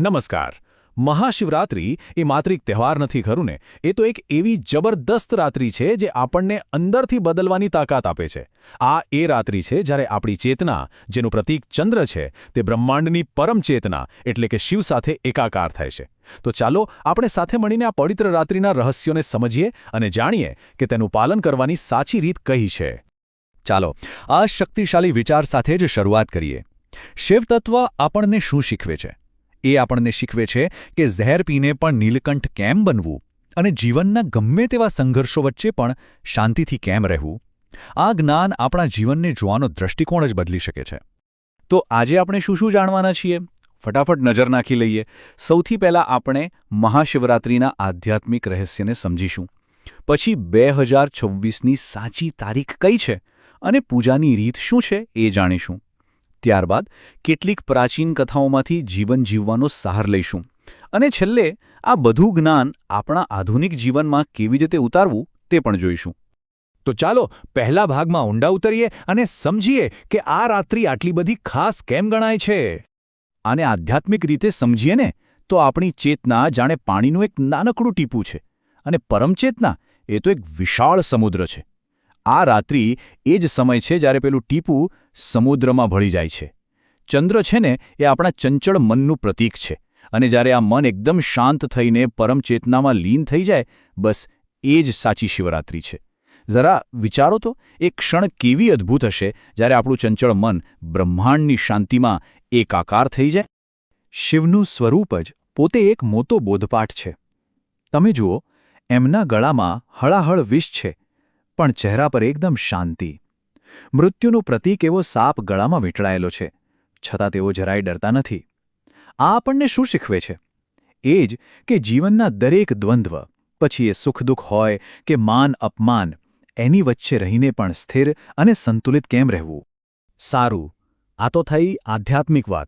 નમસ્કાર. મહાશિવરાત્રિ એ માત્ર એક તહેવાર નથી ખરું ને, એ તો એક એવી જબરદસ્ત રાત્રિ છે જે આપણને અંદરથી બદલવાની તાકાત આપે છે. આ એ રાત્રિ છે જ્યારે આપણી ચેતના, જેનું પ્રતીક ચંદ્ર છે, તે બ્રહ્માંડની પરમ ચેતના એટલે કે શિવ સાથે એકાકાર થાય છે. તો ચાલો આપણે સાથે મળીને આ પવિત્ર રાત્રિના રહસ્યોને સમજીએ અને જાણીએ કે તેનું પાલન કરવાની સાચી રીત કઈ છે. ચાલો આ શક્તિશાળી વિચાર સાથે જ શરૂઆત કરીએ. શિવતત્વ આપણને શું શીખવે છે? એ આપણને શીખવે છે કે ઝેર પીને પણ નીલકંઠ કેમ બનવું અને જીવનના ગમે તેવા સંઘર્ષો વચ્ચે પણ શાંતિથી કેમ રહેવું. આ જ્ઞાન આપણા જીવનને જોવાનો દૃષ્ટિકોણ જ બદલી શકે છે. તો આજે આપણે શું શું જાણવાના છીએ? ફટાફટ નજર નાખી લઈએ. સૌથી પહેલાં આપણે મહાશિવરાત્રિના આધ્યાત્મિક રહસ્યને સમજીશું. પછી 2026ની સાચી તારીખ કઈ છે અને પૂજાની રીત શું છે એ જાણીશું. ત્યારબાદ કેટલીક પ્રાચીન કથાઓમાંથી જીવન જીવવાનો સહાર લઈશું. અને છેલ્લે આ બધું જ્ઞાન આપણા આધુનિક જીવનમાં કેવી રીતે ઉતારવું તે પણ જોઈશું. તો ચાલો પહેલા ભાગમાં ઊંડા ઉતરીએ અને સમજીએ કે આ રાત્રિ આટલી બધી ખાસ કેમ ગણાય છે. આને આધ્યાત્મિક રીતે સમજીએ ને તો આપણી ચેતના જાણે પાણીનું એક નાનકડું ટીપું છે અને પરમચેતના એ તો એક વિશાળ સમુદ્ર છે. આ રાત્રિ એ જ સમય છે જ્યારે પેલું ટીપું સમુદ્રમાં ભળી જાય છે. ચંદ્ર છે ને એ આપણા ચંચળ મનનું પ્રતીક છે અને જ્યારે આ મન એકદમ શાંત થઈને પરમચેતનામાં લીન થઈ જાય, બસ એ જ સાચી શિવરાત્રિ છે. જરા વિચારો તો એ ક્ષણ કેવી અદ્ભુત હશે જ્યારે આપણું ચંચળ મન બ્રહ્માંડની શાંતિમાં એકાકાર થઈ જાય. શિવનું સ્વરૂપ જ પોતે એક મોટો બોધપાઠ છે. તમે જુઓ, એમના ગળામાં હળાહળ વિષ છે પણ ચહેરા પર એકદમ શાંતિ. મૃત્યુનું પ્રતીક એવો સાપ ગળામાં વીંટળાયેલો છે, છતાં તેઓ જરાય ડરતા નથી. આ આપણને શું શીખવે છે? એ જ કે જીવનના દરેક દ્વંદ્વ, પછી એ સુખ-દુઃખ હોય કે માન-અપમાન, એની વચ્ચે રહીને પણ સ્થિર અને સંતુલિત કેમ રહેવું. સારું, આ તો થઈ આધ્યાત્મિક વાત.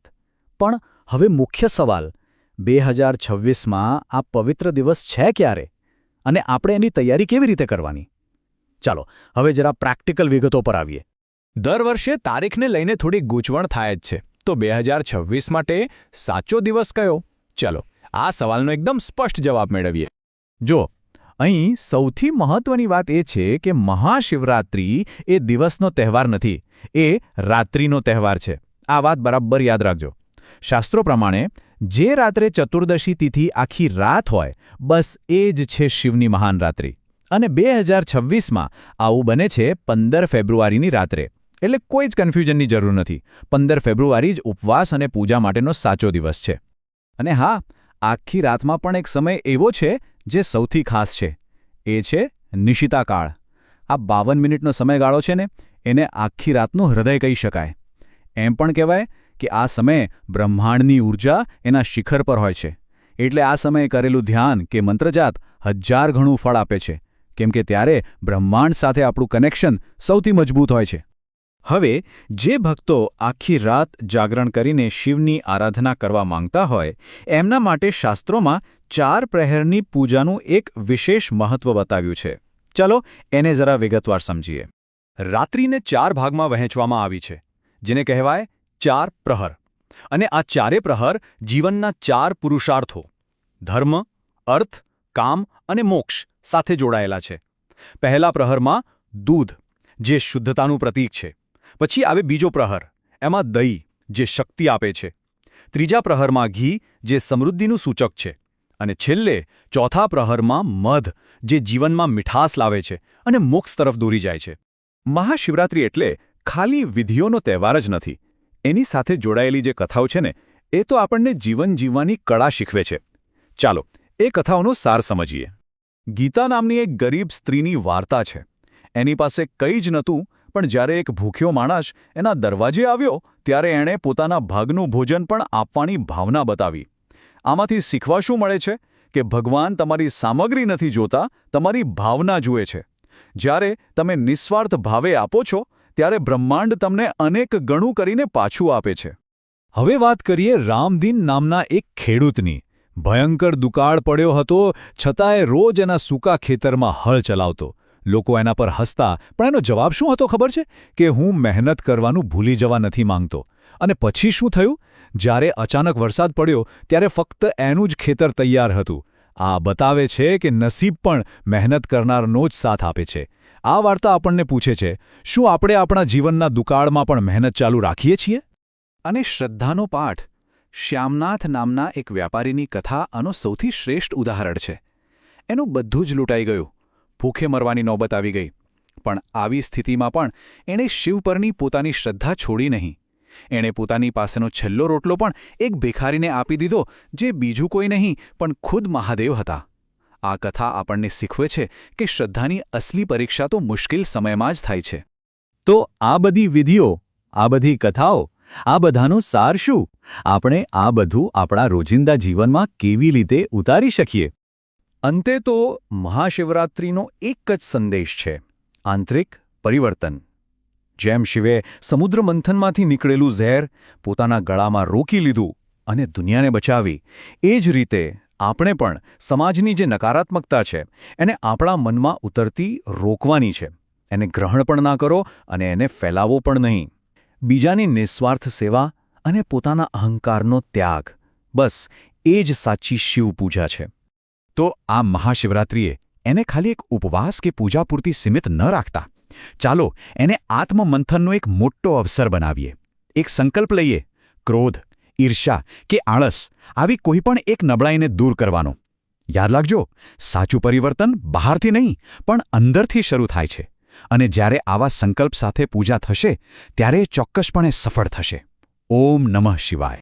પણ હવે મુખ્ય સવાલ, 2026માં આ પવિત્ર દિવસ છે ક્યારે અને આપણે એની તૈયારી કેવી રીતે કરવાની? ચાલો હવે જરા પ્રેક્ટિકલ વિગતો પર આવીએ. દર વર્ષે તારીખને લઈને થોડી ગૂંચવણ થાય જ છે. તો 2026 માટે સાચો દિવસ કયો? ચાલો આ સવાલનો એકદમ સ્પષ્ટ જવાબ મેળવીએ. જો, અહીં સૌથી મહત્વની વાત એ છે કે મહાશિવરાત્રિ એ દિવસનો તહેવાર નથી, એ રાત્રિનો તહેવાર છે. આ વાત બરાબર યાદ રાખજો. શાસ્ત્રો પ્રમાણે જે રાત્રે ચતુર્દશી તિથિ આખી રાત હોય, બસ એ જ છે શિવની મહાન રાત્રિ. અને 2026માં આવું બને છે 15 ફેબ્રુઆરીની રાત્રે. એટલે કોઈ જ કન્ફ્યુઝનની જરૂર નથી. 15 ફેબ્રુઆરી જ ઉપવાસ અને પૂજા માટેનો સાચો દિવસ છે. અને હા, આખી રાતમાં પણ એક સમય એવો છે જે સૌથી ખાસ છે. એ છે નિશિતાકાળ. આ 52 મિનિટનો સમયગાળો છે ને, એને આખી રાતનું હૃદય કહી શકાય. એમ પણ કહેવાય કે આ સમયે બ્રહ્માંડની ઊર્જા એના શિખર પર હોય છે. એટલે આ સમયે કરેલું ધ્યાન કે મંત્રજાપ 1000 ગણું ફળ આપે છે. કેમ કે ત્યારે બ્રહ્માંડ સાથે આપણું કનેક્શન સૌથી મજબૂત હોય છે. હવે જે ભક્તો આખી રાત જાગરણ કરીને શિવની આરાધના કરવા માંગતા હોય, એમના માટે શાસ્ત્રોમાં 4 પ્રહરની પૂજાનું એક વિશેષ મહત્વ બતાવ્યું છે. ચલો એને જરા વિગતવાર સમજીએ. રાત્રિને 4 ભાગમાં વહેંચવામાં આવી છે, જેને કહેવાય 4 પ્રહર. અને આ 4 પ્રહર જીવનના 4 પુરુષાર્થો ધર્મ, અર્થ, કામ અને મોક્ષ સાથે જોડાયેલા છે. પહેલા પ્રહરમાં દૂધ, જે શુદ્ધતાનું પ્રતીક છે. પછી આવે બીજો પ્રહર, એમાં દહીં, જે શક્તિ આપે છે. ત્રીજા પ્રહરમાં ઘી, જે સમૃદ્ધિનું સૂચક છે. અને છેલ્લે ચોથા પ્રહરમાં મધ, જે જીવનમાં મીઠાશ લાવે છે અને મોક્ષ તરફ દોરી જાય છે. મહાશિવરાત્રિ એટલે ખાલી વિધિઓનો તહેવાર જ નથી. એની સાથે જોડાયેલી જે કથાઓ છે ને, એ તો આપણને જીવન જીવવાની કળા શીખવે છે. ચાલો એ કથાઓનો સાર સમજીએ. ગીતા નામની એક ગરીબ સ્ત્રીની વાર્તા છે. એની પાસે કંઈ જ નહોતું, પણ જ્યારે એક ભૂખ્યો માણસ એના દરવાજે આવ્યો ત્યારે એણે પોતાના ભાગનું ભોજન પણ આપવાની ભાવના બતાવી. આમાંથી શીખવા શું મળે છે? કે ભગવાન તમારી સામગ્રી નથી જોતા, તમારી ભાવના જુએ છે. જ્યારે તમે નિસ્વાર્થ ભાવે આપો છો, ત્યારે બ્રહ્માંડ તમને અનેક ગણું કરીને પાછું આપે છે. હવે વાત કરીએ રામદીન નામના એક ખેડૂતની. ભયંકર દુકાળ પડ્યો હતો, છતાંય રોજ એના સૂકા ખેતરમાં હળ ચલાવતો. લોકો એના પર હસતા, પણ એનો જવાબ શું હતો ખબર છે? કે હું મહેનત કરવાનું ભૂલી જવા નથી માંગતો. અને પછી શું થયું? જ્યારે અચાનક વરસાદ પડ્યો ત્યારે ફક્ત એનું જ ખેતર તૈયાર હતું. આ બતાવે છે કે નસીબ પણ મહેનત કરનારનો જ સાથ આપે છે. આ વાર્તા આપણને પૂછે છે, શું આપણે આપણા જીવનના દુકાળમાં પણ મહેનત ચાલુ રાખીએ છીએ? અને શ્રદ્ધાનો પાઠ. શ્યામનાથ નામના એક વ્યાપારીની કથા આનો સૌથી શ્રેષ્ઠ ઉદાહરણ છે. એનું બધું જ લૂંટાઈ ગયું. ભૂખે મરવાની નોબત આવી ગઈ. પણ આવી સ્થિતિમાં પણ એણે શિવ પરની પોતાની શ્રદ્ધા છોડી નહીં. એણે પોતાની પાસેનો છેલ્લો રોટલો પણ એક ભિખારીને આપી દીધો, જે બીજું કોઈ નહીં પણ ખુદ મહાદેવ હતા. આ કથા આપણને શીખવે છે કે શ્રદ્ધાની અસલી પરીક્ષા તો મુશ્કેલ સમયમાં જ થાય છે. તો આ બધી વિધિઓ, આ બધી કથાઓ, આ બધાનો સાર શું? આપણે આ બધું આપણા રોજિંદા જીવનમાં કેવી રીતે ઉતારી શકીએ? અંતે તો મહાશિવરાત્રિનો એક જ સંદેશ છે: આંતરિક પરિવર્તન. જેમ શિવે સમુદ્ર મંથનમાંથી નીકળેલું ઝેર પોતાના ગળામાં રોકી લીધું અને દુનિયાને બચાવી, એ જ રીતે આપણે પણ સમાજની જે નકારાત્મકતા છે એને આપણા મનમાં ઉતરતી રોકવાની છે. એને ગ્રહણ પણ ના કરો અને એને ફેલાવો પણ નહીં. બીજાની નિસ્વાર્થ સેવા અને પોતાના અહંકારનો ત્યાગ, બસ એ જ સાચી શિવ પૂજા છે. તો આ મહાશિવરાત્રિએ એને ખાલી એક ઉપવાસ કે પૂજા પૂરતી સીમિત ન રાખતા. ચાલો એને આત્મમંથનનો એક મોટો અવસર બનાવીએ. એક સંકલ્પ લઈએ: ક્રોધ, ઈર્ષ્યા કે આળસ આવી કોઈપણ એક નબળાઈને દૂર કરવાનો. યાદ રાખજો, સાચું પરિવર્તન બહારથી નહીં પણ અંદરથી શરૂ થાય છે. અને જ્યારે આવા સંકલ્પ સાથે પૂજા થશે ત્યારે ચોક્કસપણે સફળ થશે. ઓમ નમઃ શિવાય.